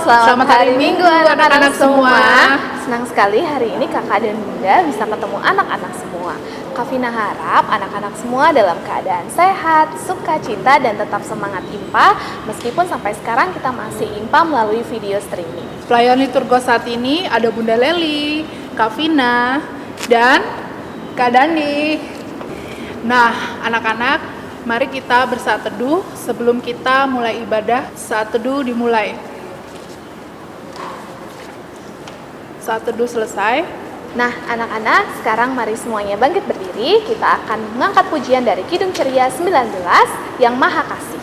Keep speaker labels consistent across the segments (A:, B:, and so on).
A: Selamat hari Minggu anak-anak semua.
B: Senang sekali hari ini kakak dan bunda bisa ketemu anak-anak semua. Kak Vina harap anak-anak semua dalam keadaan sehat, sukacita, dan tetap semangat IMPA meskipun sampai sekarang kita masih IMPA melalui video streaming.
A: Pelayan liturgo saat ini ada Bunda Leli, Kak Vina, dan Kak Dani. Nah, anak-anak, mari kita bersaat teduh sebelum kita mulai ibadah. Saat teduh dimulai. Saat teduh selesai.
B: Nah, anak-anak, sekarang mari semuanya bangkit berdiri. Kita akan mengangkat pujian dari Kidung Ceria 19 yang Maha Kasih.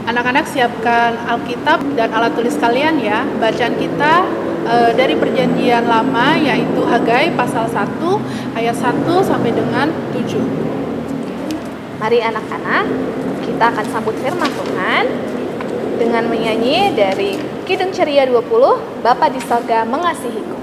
A: Anak-anak siapkan Alkitab dan alat tulis kalian ya. Bacaan kita dari Perjanjian Lama yaitu Hagai pasal 1 ayat 1 sampai dengan 7.
B: Mari anak-anak, kita akan sambut firman Tuhan dengan menyanyi dari Kidung Ceria 20, Bapa di Sorga Mengasihiku.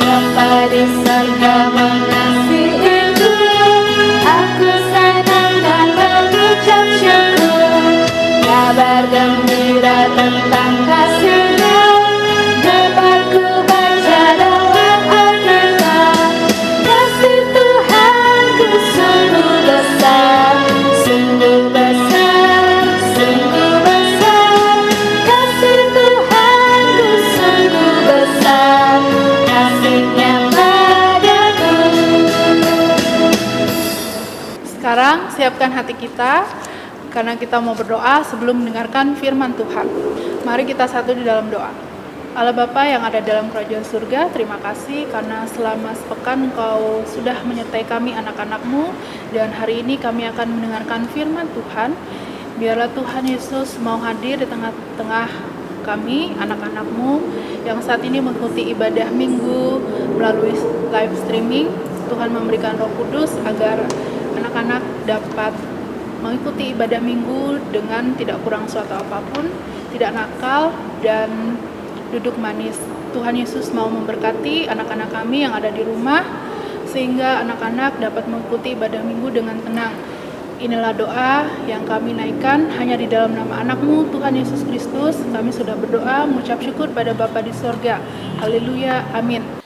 B: Bapa di sorga mengasihiku, aku senang dan mengucap syukur. Kabar gembira tentang kasih-Nya dapat ku baca dalam Alkitab. Kasih Tuhanku sungguh besar, sungguh besar, sungguh besar. Kasih Tuhanku sungguh besar, kasih-Nya padaku.
A: Sekarang siapkan hati kita karena kita mau berdoa sebelum mendengarkan firman Tuhan. Mari kita satu di dalam doa. Allah Bapa yang ada dalam kerajaan surga, terima kasih karena selama sepekan Engkau sudah menyertai kami anak-anak-Mu, dan hari ini kami akan mendengarkan firman Tuhan. Biarlah Tuhan Yesus mau hadir di tengah-tengah kami, anak-anak-Mu yang saat ini mengikuti ibadah minggu melalui live streaming. Tuhan memberikan Roh Kudus agar anak-anak dapat mengikuti ibadah minggu dengan tidak kurang suatu apapun, tidak nakal, dan duduk manis. Tuhan Yesus mau memberkati anak-anak kami yang ada di rumah, sehingga anak-anak dapat mengikuti ibadah minggu dengan tenang. Inilah doa yang kami naikkan hanya di dalam nama anak-Mu, Tuhan Yesus Kristus. Kami sudah berdoa, mengucap syukur pada Bapa di sorga. Haleluya, amin.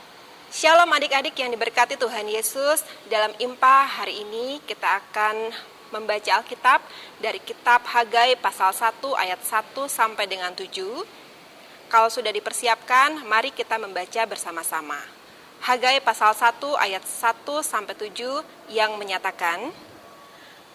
C: Shalom adik-adik yang diberkati Tuhan Yesus. Dalam IMPA hari ini kita akan membaca Alkitab dari kitab Hagai pasal 1 ayat 1 sampai dengan 7. Kalau sudah dipersiapkan, mari kita membaca bersama-sama. Hagai pasal 1 ayat 1 sampai 7 yang menyatakan,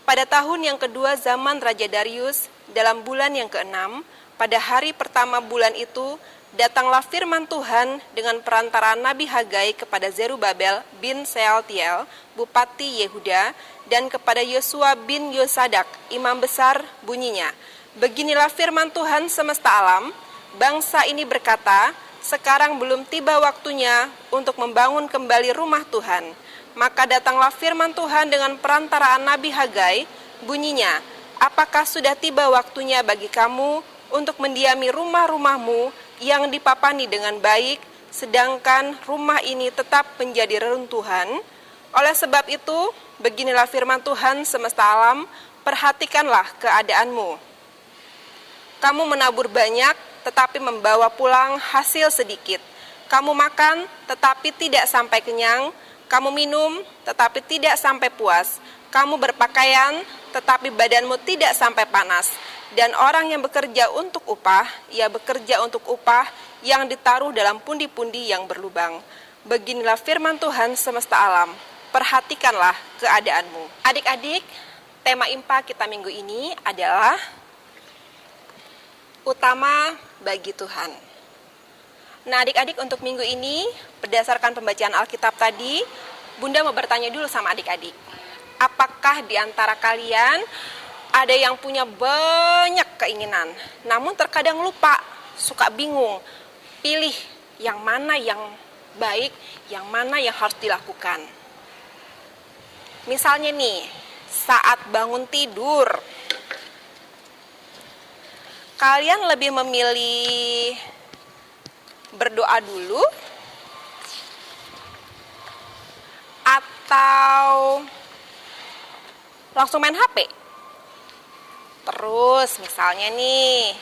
C: pada tahun yang kedua zaman Raja Darius, dalam bulan yang ke-6, pada hari pertama bulan itu, datanglah firman Tuhan dengan perantaraan Nabi Hagai kepada Zerubabel bin Sealtiel, Bupati Yehuda, dan kepada Yosua bin Yosadak, imam besar, bunyinya, beginilah firman Tuhan semesta alam, bangsa ini berkata, sekarang belum tiba waktunya untuk membangun kembali rumah Tuhan. Maka datanglah firman Tuhan dengan perantaraan Nabi Hagai, bunyinya, apakah sudah tiba waktunya bagi kamu untuk mendiami rumah-rumahmu yang dipapani dengan baik, sedangkan rumah ini tetap menjadi reruntuhan? Oleh sebab itu, beginilah firman Tuhan semesta alam, perhatikanlah keadaanmu. Kamu menabur banyak, tetapi membawa pulang hasil sedikit. Kamu makan, tetapi tidak sampai kenyang. Kamu minum, tetapi tidak sampai puas. Kamu berpakaian, tetapi badanmu tidak sampai panas. Dan orang yang bekerja untuk upah, ia bekerja untuk upah yang ditaruh dalam pundi-pundi yang berlubang. Beginilah firman Tuhan semesta alam. Perhatikanlah keadaanmu. Adik-adik, tema IMPA kita minggu ini adalah utama bagi Tuhan. Nah adik-adik, untuk minggu ini berdasarkan pembacaan Alkitab tadi, Bunda mau bertanya dulu sama adik-adik. Apakah di antara kalian Ada yang punya banyak keinginan, namun terkadang lupa, suka bingung, pilih yang mana yang baik, yang mana yang harus dilakukan. Misalnya nih, saat bangun tidur, kalian lebih memilih berdoa dulu atau langsung main HP? Terus misalnya nih,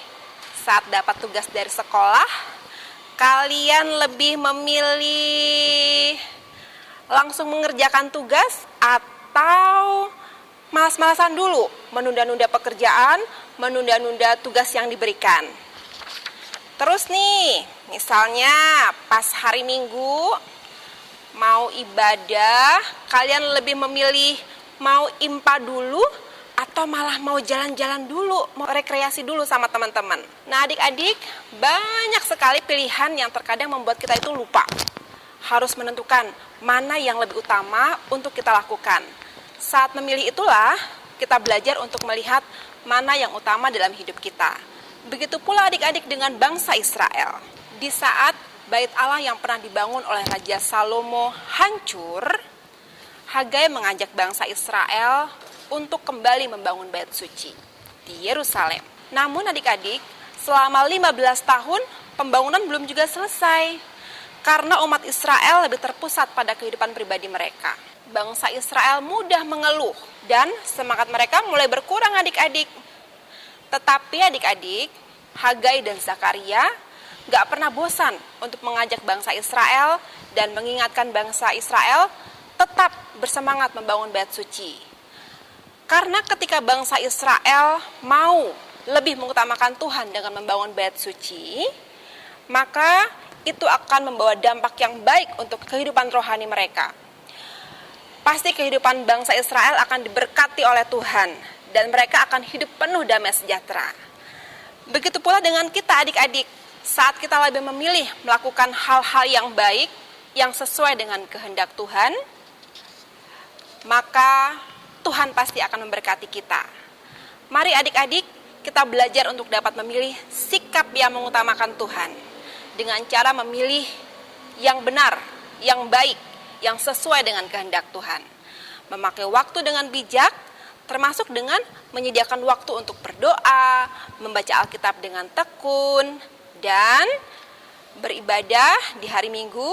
C: saat dapat tugas dari sekolah, kalian lebih memilih langsung mengerjakan tugas atau malas-malasan dulu, menunda-nunda pekerjaan, menunda-nunda tugas yang diberikan. Terus nih, misalnya pas hari Minggu mau ibadah, kalian lebih memilih mau impa dulu atau malah mau jalan-jalan dulu, mau rekreasi dulu sama teman-teman. Nah adik-adik, banyak sekali pilihan yang terkadang membuat kita itu lupa. Harus menentukan mana yang lebih utama untuk kita lakukan. Saat memilih itulah, kita belajar untuk melihat mana yang utama dalam hidup kita. Begitu pula adik-adik dengan bangsa Israel. Di saat Bait Allah yang pernah dibangun oleh Raja Salomo hancur, Hagai mengajak bangsa Israel untuk kembali membangun bait suci di Yerusalem. Namun adik-adik, selama 15 tahun pembangunan belum juga selesai karena umat Israel lebih terpusat pada kehidupan pribadi mereka. Bangsa Israel mudah mengeluh dan semangat mereka mulai berkurang adik-adik. Tetapi adik-adik, Hagai dan Zakaria gak pernah bosan untuk mengajak bangsa Israel dan mengingatkan bangsa Israel tetap bersemangat membangun bait suci. Karena ketika bangsa Israel mau lebih mengutamakan Tuhan dengan membangun bait suci, maka itu akan membawa dampak yang baik untuk kehidupan rohani mereka. Pasti kehidupan bangsa Israel akan diberkati oleh Tuhan dan mereka akan hidup penuh damai sejahtera. Begitu pula dengan kita adik-adik, saat kita lebih memilih melakukan hal-hal yang baik, yang sesuai dengan kehendak Tuhan, maka Tuhan pasti akan memberkati kita. Mari adik-adik, kita belajar untuk dapat memilih sikap yang mengutamakan Tuhan dengan cara memilih yang benar, yang baik, yang sesuai dengan kehendak Tuhan. Memakai waktu dengan bijak, termasuk dengan menyediakan waktu untuk berdoa, membaca Alkitab dengan tekun, dan beribadah di hari Minggu,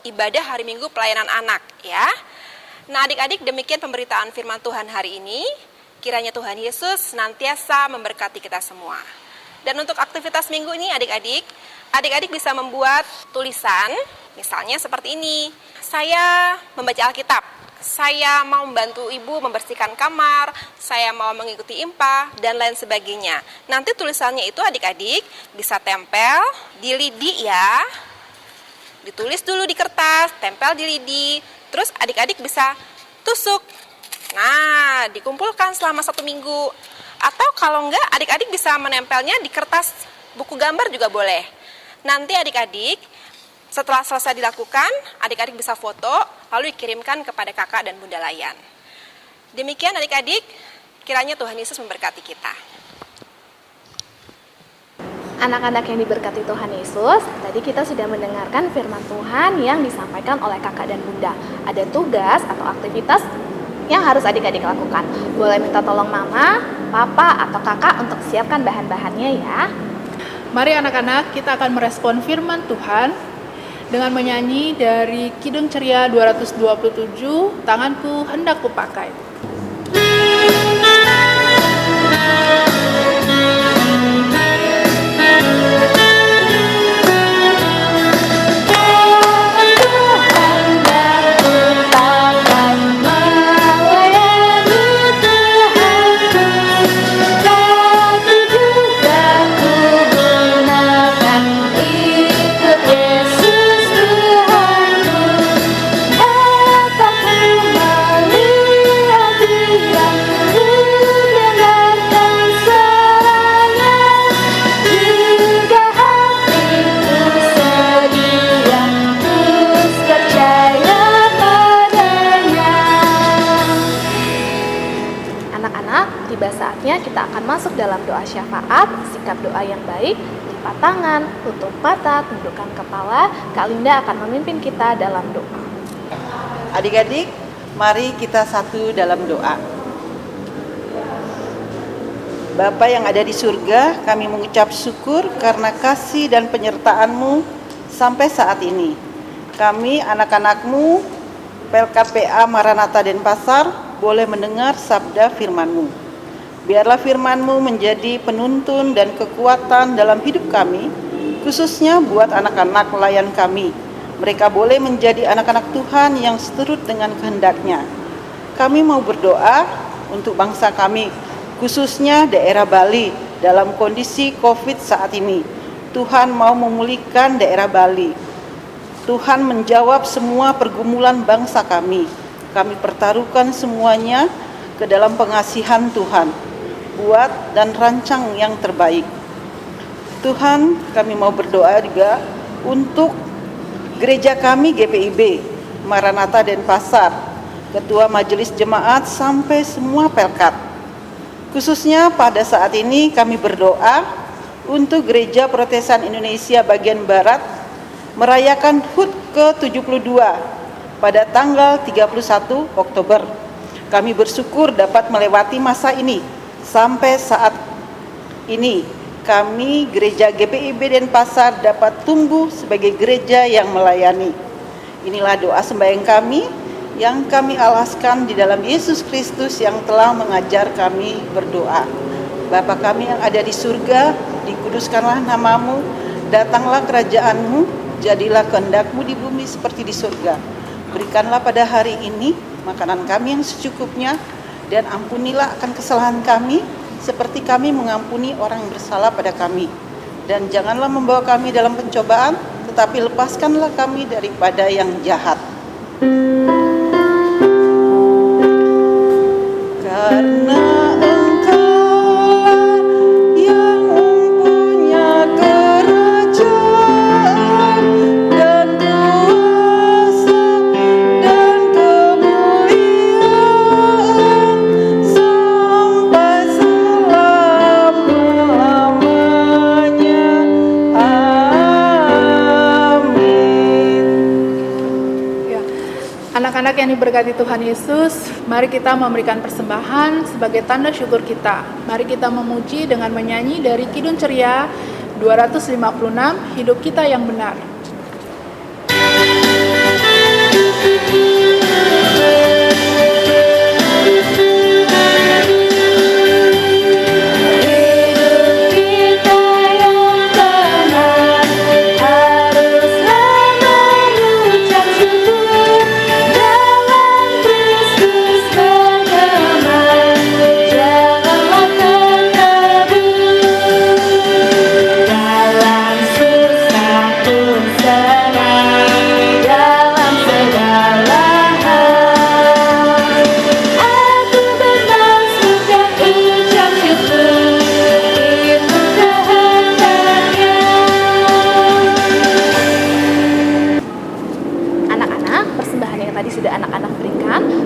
C: ibadah hari Minggu pelayanan anak, ya. Nah adik-adik, demikian pemberitaan firman Tuhan hari ini. Kiranya Tuhan Yesus senantiasa memberkati kita semua. Dan untuk aktivitas minggu ini adik-adik bisa membuat tulisan, misalnya seperti ini. Saya membaca Alkitab, saya mau membantu ibu membersihkan kamar, saya mau mengikuti impa, dan lain sebagainya. Nanti tulisannya itu adik-adik bisa tempel di lidi ya. Ditulis dulu di kertas, tempel di lidi. Terus adik-adik bisa tusuk. Nah, dikumpulkan selama 1 minggu. Atau kalau enggak, adik-adik bisa menempelnya di kertas buku gambar juga boleh. Nanti adik-adik, setelah selesai dilakukan, adik-adik bisa foto, lalu dikirimkan kepada kakak dan bunda layan. Demikian adik-adik, kiranya Tuhan Yesus memberkati kita.
B: Anak-anak yang diberkati Tuhan Yesus, tadi kita sudah mendengarkan firman Tuhan yang disampaikan oleh kakak dan bunda. Ada tugas atau aktivitas yang harus adik-adik lakukan. Boleh minta tolong mama, papa, atau kakak untuk siapkan bahan-bahannya ya.
A: Mari anak-anak, kita akan merespon firman Tuhan dengan menyanyi dari Kidung Ceria 227, Tanganku Hendak Kupakai.
B: Yesus Tuhanku, dapat ku melihat tiba saatnya kita akan masuk dalam doa syafaat, sikap doa yang baik, lipat tangan, tutup mata, tundukkan kepala. Kak Linda akan memimpin kita dalam doa.
D: Adik-adik, mari kita satu dalam doa. Bapa yang ada di surga, kami mengucap syukur karena kasih dan penyertaan-Mu sampai saat ini. Kami anak-anak-Mu, PLKPA Maranatha Denpasar, boleh mendengar sabda firman-Mu. Biarlah firman-Mu menjadi penuntun dan kekuatan dalam hidup kami, khususnya buat anak-anak pelayan kami. Mereka boleh menjadi anak-anak Tuhan yang seturut dengan kehendak-Nya. Kami mau berdoa untuk bangsa kami, khususnya daerah Bali dalam kondisi COVID saat ini. Tuhan mau memulihkan daerah Bali. Tuhan menjawab semua pergumulan bangsa kami. Kami pertaruhkan semuanya ke dalam pengasihan Tuhan. Buat dan rancang yang terbaik. Tuhan, kami mau berdoa juga untuk gereja kami GPIB Maranatha Denpasar, Ketua Majelis Jemaat sampai semua pelkat. Khususnya pada saat ini kami berdoa untuk Gereja Protesan Indonesia bagian Barat merayakan HUT ke-72 pada tanggal 31 Oktober. Kami bersyukur dapat melewati masa ini. Sampai saat ini kami Gereja GPIB Denpasar dapat tumbuh sebagai gereja yang melayani. Inilah doa sembahyang kami yang kami alaskan di dalam Yesus Kristus yang telah mengajar kami berdoa. Bapa kami yang ada di surga, dikuduskanlah nama-Mu, datanglah kerajaan-Mu, jadilah kehendak-Mu di bumi seperti di surga. Berikanlah pada hari ini makanan kami yang secukupnya, dan ampunilah akan kesalahan kami, seperti kami mengampuni orang yang bersalah pada kami. Dan janganlah membawa kami dalam pencobaan, tetapi lepaskanlah kami daripada yang jahat. Karena Engkau yang mempunyai kerajaan dan kuasa dan kemuliaan sampai selama-lamanya. Amin.
A: Ya. Anak-anak yang diberkati Tuhan Yesus, mari kita memberikan persembahan sebagai tanda syukur kita. Mari kita memuji dengan menyanyi dari Kidung Ceria 256, Hidup Kita Yang Benar.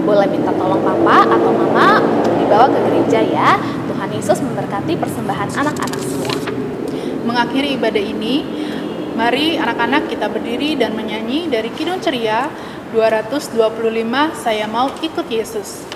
B: Boleh minta tolong papa atau mama untuk dibawa ke gereja ya. Tuhan Yesus memberkati persembahan anak-anak semua.
A: Mengakhiri ibadah ini, mari anak-anak kita berdiri dan menyanyi dari Kidung Ceria 225, Saya Mau Ikut Yesus.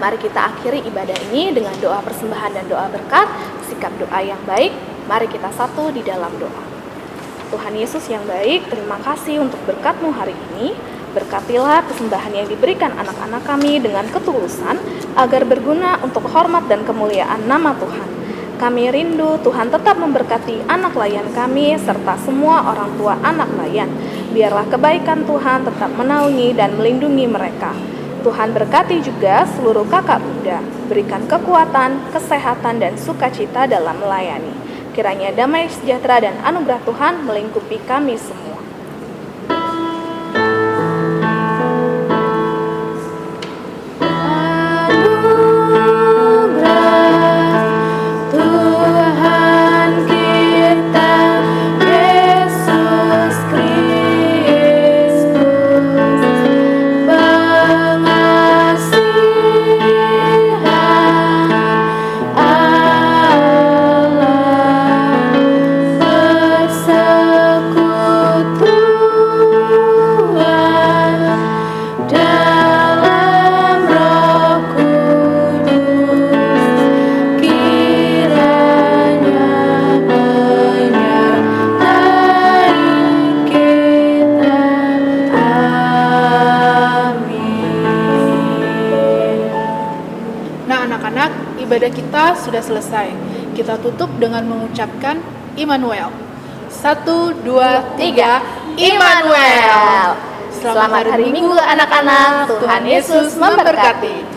B: Mari kita akhiri ibadah ini dengan doa persembahan dan doa berkat, sikap doa yang baik. Mari kita satu di dalam doa. Tuhan Yesus yang baik, terima kasih untuk berkat-Mu hari ini. Berkatilah persembahan yang diberikan anak-anak kami dengan ketulusan, agar berguna untuk hormat dan kemuliaan nama Tuhan. Kami rindu Tuhan tetap memberkati anak layan kami, serta semua orang tua anak layan. Biarlah kebaikan Tuhan tetap menaungi dan melindungi mereka. Tuhan berkati juga seluruh kakak bunda, berikan kekuatan, kesehatan, dan sukacita dalam melayani. Kiranya damai sejahtera dan anugerah Tuhan melingkupi kami semua.
A: Ibadah kita sudah selesai. Kita tutup dengan mengucapkan Immanuel. 1, 2, 3, Immanuel.
B: Selamat hari Minggu anak-anak. Tuhan Yesus memberkati.